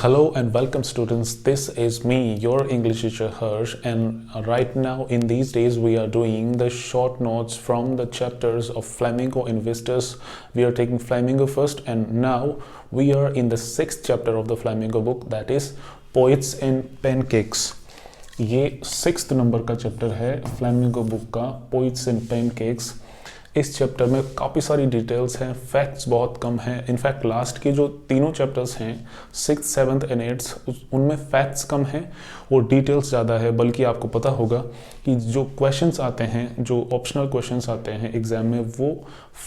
Hello and welcome students. This is me, your English teacher Harsh, and right now in these days we are doing the short notes from the chapters of Flamingo Investors. We are taking Flamingo first, and now we are in the 6th chapter of the Flamingo book, that is Poets and Pancakes. ये 6th number का chapter है flamingo book का, poets and pancakes. इस chapter में काफ़ी सारी details हैं, facts बहुत कम हैं। इनफैक्ट लास्ट के जो तीनों चैप्टर्स हैं 6th, 7th एंड 8th उनमें फैक्ट्स कम हैं और डिटेल्स ज़्यादा है। बल्कि आपको पता होगा कि जो क्वेश्चंस आते हैं, जो ऑप्शनल क्वेश्चंस आते हैं एग्जाम में, वो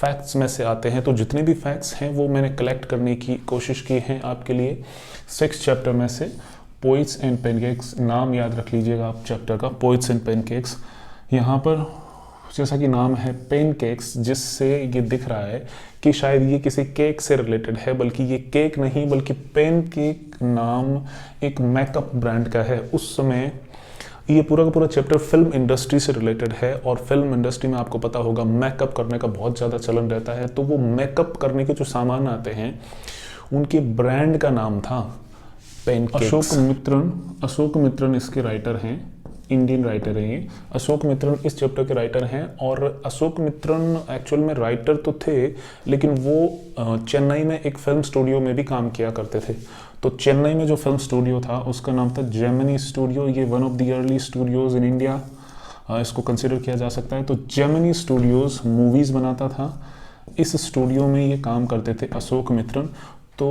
फैक्ट्स में से आते हैं। तो जितने भी फैक्ट्स हैं वो मैंने कलेक्ट करने की कोशिश की है आपके लिए 6th चैप्टर में से। पोइट्स एंड पैनकेक्स, नाम याद रख लीजिएगा आप चैप्टर का, पोइट्स एंड पैनकेक्स। यहाँ पर जैसा कि नाम है पैनकेक्स, जिससे ये दिख रहा है कि शायद ये किसी केक से रिलेटेड है, बल्कि ये केक नहीं बल्कि पैनकेक नाम एक मेकअप ब्रांड का है। उस समय ये पूरा का पूरा चैप्टर फिल्म इंडस्ट्री से रिलेटेड है, और फिल्म इंडस्ट्री में आपको पता होगा मेकअप करने का बहुत ज़्यादा चलन रहता है। तो वो मेकअप करने के जो सामान आते हैं उनके ब्रांड का नाम था पैनकेक्स। अशोक मित्रन इसके राइटर हैं, इंडियन राइटर हैं ये। अशोक मित्रन इस चैप्टर के राइटर हैं, और अशोक मित्रन एक्चुअल में राइटर तो थे, लेकिन वो चेन्नई में एक फिल्म स्टूडियो में भी काम किया करते थे। तो चेन्नई में जो फिल्म स्टूडियो था उसका नाम था जेमिनी स्टूडियो। ये one of the early Studios in India इसको कंसिडर किया जा सकता है। तो जेमिनी स्टूडियोज़ मूवीज़ बनाता था, इस स्टूडियो में ये काम करते थे अशोक मित्रन। तो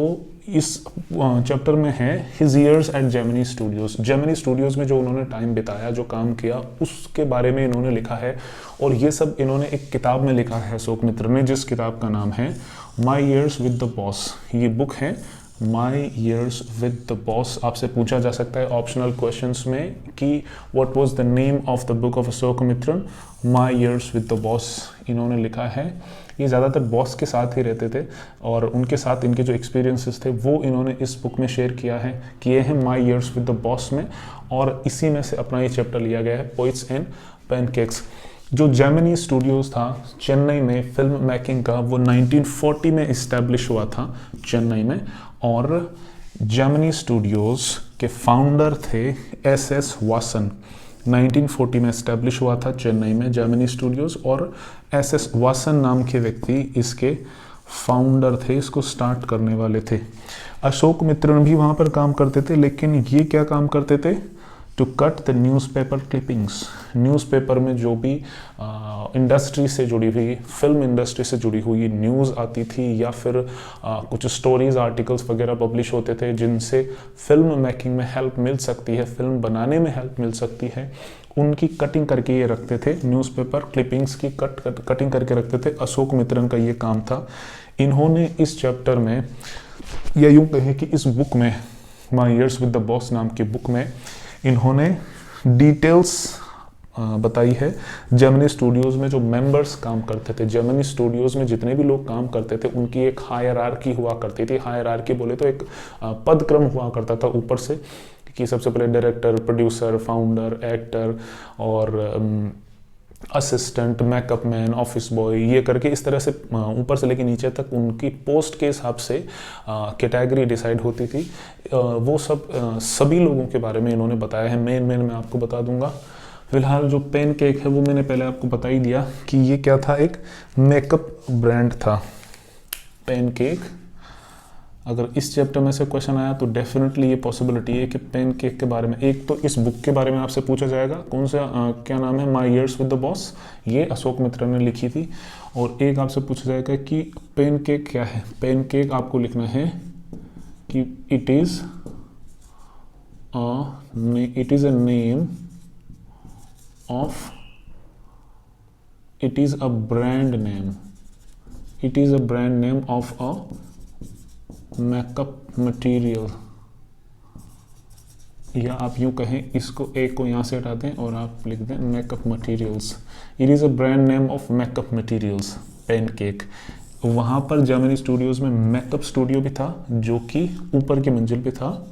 इस चैप्टर में है his years at Gemini Studios. Gemini Studios में जो उन्होंने टाइम बिताया, जो काम किया, उसके बारे में इन्होंने लिखा है। और ये सब इन्होंने एक किताब में लिखा है अशोक मित्र ने, जिस किताब का नाम है माई ईयर्स विद द बॉस। ये बुक है माई ईयर्स विद द बॉस। आपसे पूछा जा सकता है ऑप्शनल क्वेश्चंस में कि what was the name of the book of Ashok Mitran. My years with the boss इन्होंने लिखा है। ये ज़्यादातर बॉस के साथ ही रहते थे, और उनके साथ इनके जो एक्सपीरियंसेस थे वो इन्होंने इस बुक में शेयर किए हैं माई ईयर्स विद द बॉस में। और इसी में से अपना ये चैप्टर लिया गया है, पोइट्स एंड पैनकेक्स। जो जेमिनी स्टूडियोज़ था चेन्नई में फिल्म मेकिंग का, वो 1940 में इस्टेब्लिश हुआ था चेन्नई में। और जेमिनी स्टूडियोज़ के फाउंडर थे एस वासन। 1940 में इस्टेब्लिश हुआ था चेन्नई में जेमिनी स्टूडियोज़, और एस वासन नाम के व्यक्ति इसके फाउंडर थे, इसको स्टार्ट करने वाले थे। अशोक मित्रन भी वहाँ पर काम करते थे, लेकिन ये क्या काम करते थे? To cut the newspaper clippings. Newspaper में जो भी इंडस्ट्री से जुड़ी हुई, फिल्म इंडस्ट्री से जुड़ी हुई न्यूज़ आती थी, या फिर कुछ स्टोरीज, आर्टिकल्स वगैरह पब्लिश होते थे जिनसे फिल्म मेकिंग में हेल्प मिल सकती है, फिल्म बनाने में हेल्प मिल सकती है, उनकी कटिंग करके ये रखते थे। न्यूज़पेपर क्लिपिंग्स की कटिंग करके रखते थे। अशोक मित्रन का ये काम था। इन्होंने इस चैप्टर में, या यूँ कहें कि इस बुक में, माई ईयर्स विद द बॉस नाम की बुक में, इन्होंने डिटेल्स बताई है जेमिनी स्टूडियोज़ में जो मेंबर्स काम करते थे। जेमिनी स्टूडियोज़ में जितने भी लोग काम करते थे उनकी एक हायरार्की हुआ करती थी। हायरार्की बोले तो एक पदक्रम हुआ करता था ऊपर से, कि सबसे पहले डायरेक्टर, प्रोड्यूसर, फाउंडर, एक्टर और assistant, makeup man, office boy, ये करके इस तरह से ऊपर से लेके नीचे तक उनकी पोस्ट के हिसाब से कैटेगरी डिसाइड होती थी। वो सब सभी लोगों के बारे में इन्होंने बताया है। मेन मैं आपको बता दूंगा। फिलहाल जो पैनकेक है वो मैंने पहले आपको बता ही दिया कि ये क्या था, एक मेकअप ब्रांड था पैनकेक। अगर इस चैप्टर में से क्वेश्चन आया तो डेफिनेटली ये पॉसिबिलिटी है कि पैनकेक के बारे में, एक तो इस बुक के बारे में आपसे पूछा जाएगा, कौन सा क्या नाम है, माई ईयर्स विद द बॉस, ये अशोक मित्र ने लिखी थी। और एक आपसे पूछा जाएगा कि पैनकेक क्या है। पैनकेक आपको लिखना है कि it is a name of, it is a brand name, it is a brand name of a makeup material. या आप यूँ कहें, इसको एक को यहाँ से हटा दें और आप लिख दें makeup materials. It is a brand name of makeup materials, pancake. वहाँ पर जेमिनी स्टूडियोज़ में मेकअप स्टूडियो भी था, जो कि ऊपर की मंजिल पे था,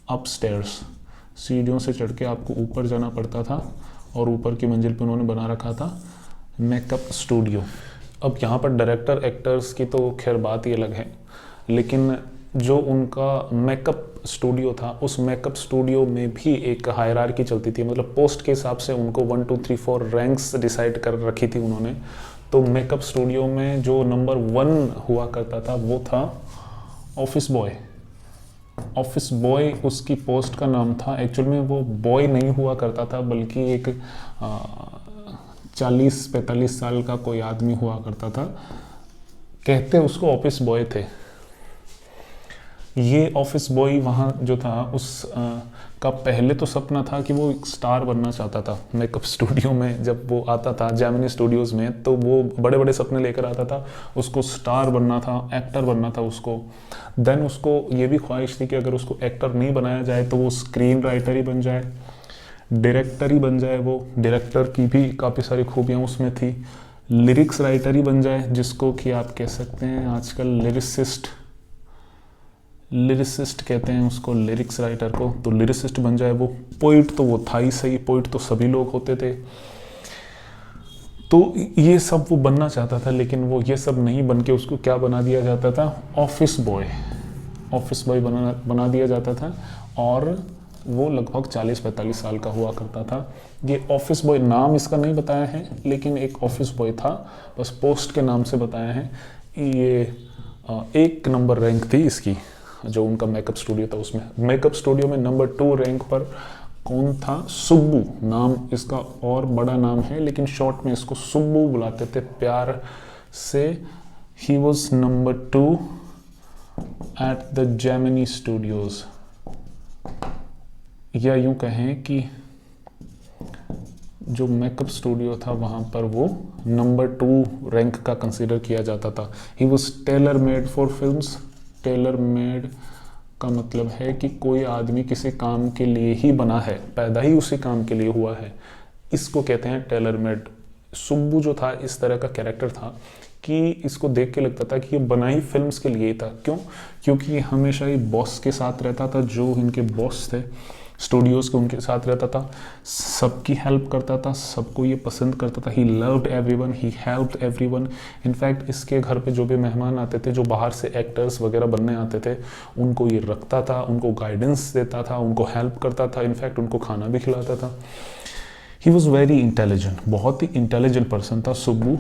अपस्टेयर्स। सीढ़ियों से चढ़ के आपको ऊपर जाना पड़ता था, और ऊपर की मंजिल पे उन्होंने बना रखा था मेकअप स्टूडियो। अब यहाँ पर डायरेक्टर, एक्टर्स की तो खैर बात ही अलग है, लेकिन जो उनका मेकअप स्टूडियो था, उस मेकअप स्टूडियो में भी एक हायरार्की चलती थी, मतलब पोस्ट के हिसाब से उनको 1 2 3 4 रैंक्स डिसाइड कर रखी थी उन्होंने। तो मेकअप स्टूडियो में जो नंबर 1 हुआ करता था वो था ऑफिस बॉय। ऑफिस बॉय उसकी पोस्ट का नाम था। एक्चुअल में वो बॉय नहीं हुआ करता था, बल्कि एक 40-45 साल का कोई आदमी हुआ करता था, कहते उसको ऑफिस बॉय थे। ये ऑफिस बॉय वहाँ जो था उस का पहले तो सपना था कि वो एक स्टार बनना चाहता था। मेकअप स्टूडियो में जब वो आता था जेमिनी स्टूडियोज़ में, तो वो बड़े बड़े सपने लेकर आता था। उसको स्टार बनना था, एक्टर बनना था उसको। देन उसको ये भी ख्वाहिश थी कि अगर उसको एक्टर नहीं बनाया जाए तो वो स्क्रीन राइटर ही बन जाए, डायरेक्टर ही बन जाए। वो डायरेक्टर की भी काफ़ी सारी खूबियाँ उसमें थी। लिरिक्स राइटर ही बन जाए, जिसको कि आप कह सकते हैं आजकल लिरिसिस्ट कहते हैं उसको, लिरिक्स राइटर को। तो लिरिसिस्ट बन जाए वो। पोइट तो वो था ही सही, पोइट तो सभी लोग होते थे। तो ये सब वो बनना चाहता था, लेकिन वो ये सब नहीं बन के उसको क्या बना दिया जाता था, ऑफिस बॉय बना दिया जाता था। और वो लगभग 40-45 साल का हुआ करता था। ये ऑफिस बॉय नाम इसका नहीं बताया है, लेकिन एक ऑफिस बॉय था, बस पोस्ट के नाम से बताया है। ये 1 नंबर रैंक थी इसकी, जो उनका मेकअप स्टूडियो था उसमें। मेकअप स्टूडियो में नंबर 2 रैंक पर कौन था, सुब्बू नाम इसका, और बड़ा नाम है लेकिन शॉर्ट में इसको सुब्बू बुलाते थे प्यार से। He was number 2 at the Gemini studios, या यूं कहें कि जो मेकअप स्टूडियो था वहाँ पर वो नंबर 2 रैंक का कंसीडर किया जाता था। He was tailor made for films. Tailor made का मतलब है कि कोई आदमी किसी काम के लिए ही बना है, पैदा ही उसी काम के लिए हुआ है, इसको कहते हैं टेलर मेड। सुब्बू जो था इस तरह का कैरेक्टर था कि इसको देख के लगता था कि ये बना ही फिल्म्स के लिए ही था। क्यों? क्योंकि ये हमेशा ही बॉस के साथ रहता था, जो इनके बॉस थे स्टूडियोज़ के, उनके साथ रहता था, सबकी हेल्प करता था, सबको ये पसंद करता था। He loved everyone, he helped everyone. In fact इसके घर पे जो भी मेहमान आते थे, जो बाहर से एक्टर्स वगैरह बनने आते थे, उनको ये रखता था, उनको गाइडेंस देता था, उनको हेल्प करता था, इनफैक्ट उनको खाना भी खिलाता था। ही वॉज वेरी इंटेलिजेंट, बहुत ही इंटेलिजेंट पर्सन था सुब्बू।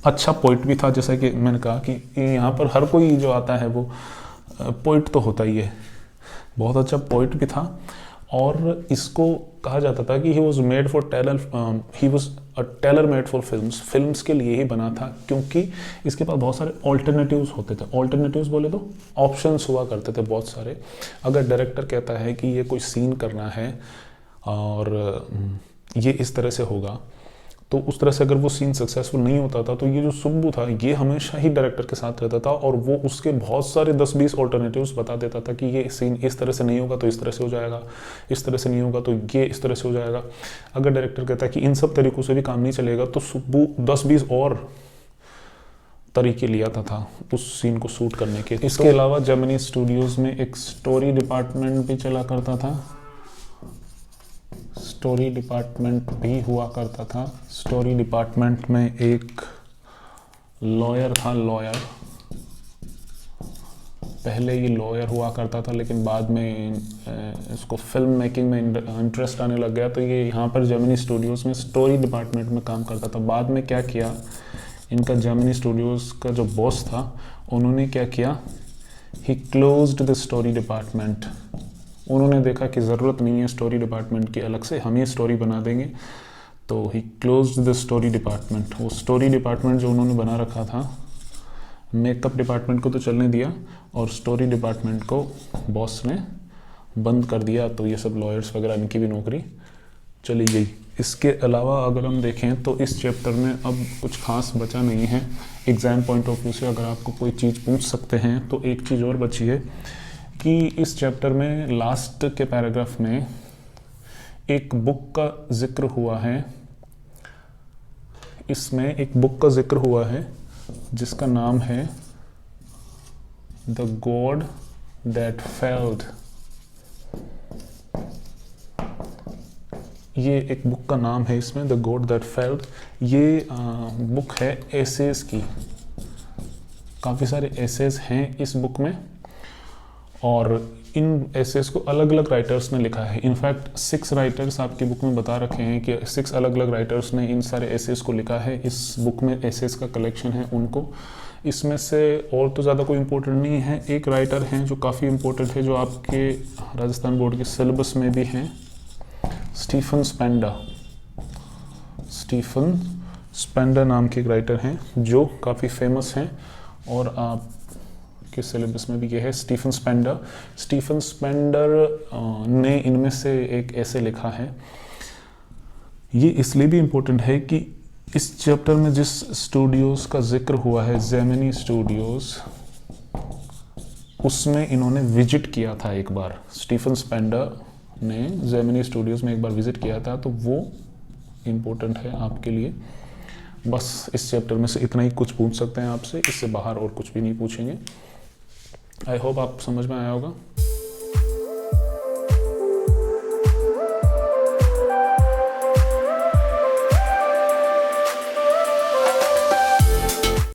अच्छा पोइट भी था, जैसा कि मैंने कहा कि यहाँ पर हर कोई जो आता है वो पोइट तो होता ही है। बहुत अच्छा पोइट भी था, और इसको कहा जाता था कि he was made for he was a tailor made for films के लिए ही बना था, क्योंकि इसके पास बहुत सारे ऑल्टरनेटिव्स होते थे। ऑल्टरनेटिव्स बोले तो ऑप्शंस हुआ करते थे बहुत सारे। अगर डायरेक्टर कहता है कि ये कोई सीन करना है और ये इस तरह से होगा, तो उस तरह से अगर वो सीन सक्सेसफुल नहीं होता था, तो ये जो सुब्बू था ये हमेशा ही डायरेक्टर के साथ रहता था, और वो उसके बहुत सारे 10-20 ऑल्टरनेटिव्स बता देता था कि ये सीन इस तरह से नहीं होगा तो इस तरह से हो जाएगा, इस तरह से नहीं होगा तो ये इस तरह से हो जाएगा। अगर डायरेक्टर कहता है कि इन सब तरीक़ों से भी काम नहीं चलेगा, तो सुब्बू 10-20 और तरीके लिया था उस सीन को शूट करने के। इसके अलावा जेमिनी स्टूडियोज़ में एक स्टोरी डिपार्टमेंट भी चला करता था। स्टोरी डिपार्टमेंट भी हुआ करता था। स्टोरी डिपार्टमेंट में एक लॉयर था। लॉयर पहले ये लॉयर हुआ करता था, लेकिन बाद में इसको फिल्म मेकिंग में इंटरेस्ट आने लग गया, तो ये यहाँ पर जेमिनी स्टूडियोज़ में स्टोरी डिपार्टमेंट में काम करता था। बाद में क्या किया, इनका जेमिनी स्टूडियोज़ का जो बॉस था, उन्होंने क्या किया, ही क्लोज्ड द स्टोरी डिपार्टमेंट। उन्होंने देखा कि ज़रूरत नहीं है स्टोरी डिपार्टमेंट की, अलग से हम ये स्टोरी बना देंगे, तो ही क्लोज्ड द स्टोरी डिपार्टमेंट। वो स्टोरी डिपार्टमेंट जो उन्होंने बना रखा था, मेकअप डिपार्टमेंट को तो चलने दिया और स्टोरी डिपार्टमेंट को बॉस ने बंद कर दिया, तो ये सब लॉयर्स वगैरह इनकी भी नौकरी चली गई। इसके अलावा अगर हम देखें तो इस चैप्टर में अब कुछ खास बचा नहीं है। एग्ज़ाम पॉइंट ऑफ व्यू से अगर आपको कोई चीज़ पूछ सकते हैं तो एक चीज़ और बची है कि इस चैप्टर में लास्ट के पैराग्राफ में एक बुक का जिक्र हुआ है। इसमें एक बुक का जिक्र हुआ है जिसका नाम है द गॉड दैट फेल्ड। ये एक बुक का नाम है इसमें, द गॉड दैट फेल्ड। ये बुक है एसेस की, काफ़ी सारे एसेस हैं इस बुक में। और इन एसेस को अलग अलग राइटर्स ने लिखा है। इनफैक्ट 6 राइटर्स आपकी बुक में बता रखे हैं कि 6 अलग अलग राइटर्स ने इन सारे एसेस को लिखा है। इस बुक में एसेस का कलेक्शन है उनको। इसमें से और तो ज़्यादा कोई इम्पोर्टेंट नहीं है। एक राइटर हैं जो काफ़ी इम्पोर्टेंट है, जो आपके राजस्थान बोर्ड के सिलेबस में भी हैं, स्टीफन स्पेंडर नाम के एक राइटर हैं जो काफ़ी फेमस हैं और आप के सिलेबस में भी ये है, स्टीफन स्पेंडर ने इनमें से एक ऐसे लिखा है। ये इसलिए भी इम्पोर्टेंट है कि इस चैप्टर में जिस स्टूडियोज़ का जिक्र हुआ है, जेमिनी स्टूडियोज़, उसमें इन्होंने विजिट किया था एक बार। स्टीफन स्पेंडर ने जेमिनी स्टूडियोज़ में एक बार विजिट किया था, तो वो इम्पोर्टेंट है आपके लिए। बस इस चैप्टर में से इतना ही कुछ पूछ सकते हैं आपसे, इससे बाहर और कुछ भी नहीं पूछेंगे। आई होप आप समझ में आया होगा।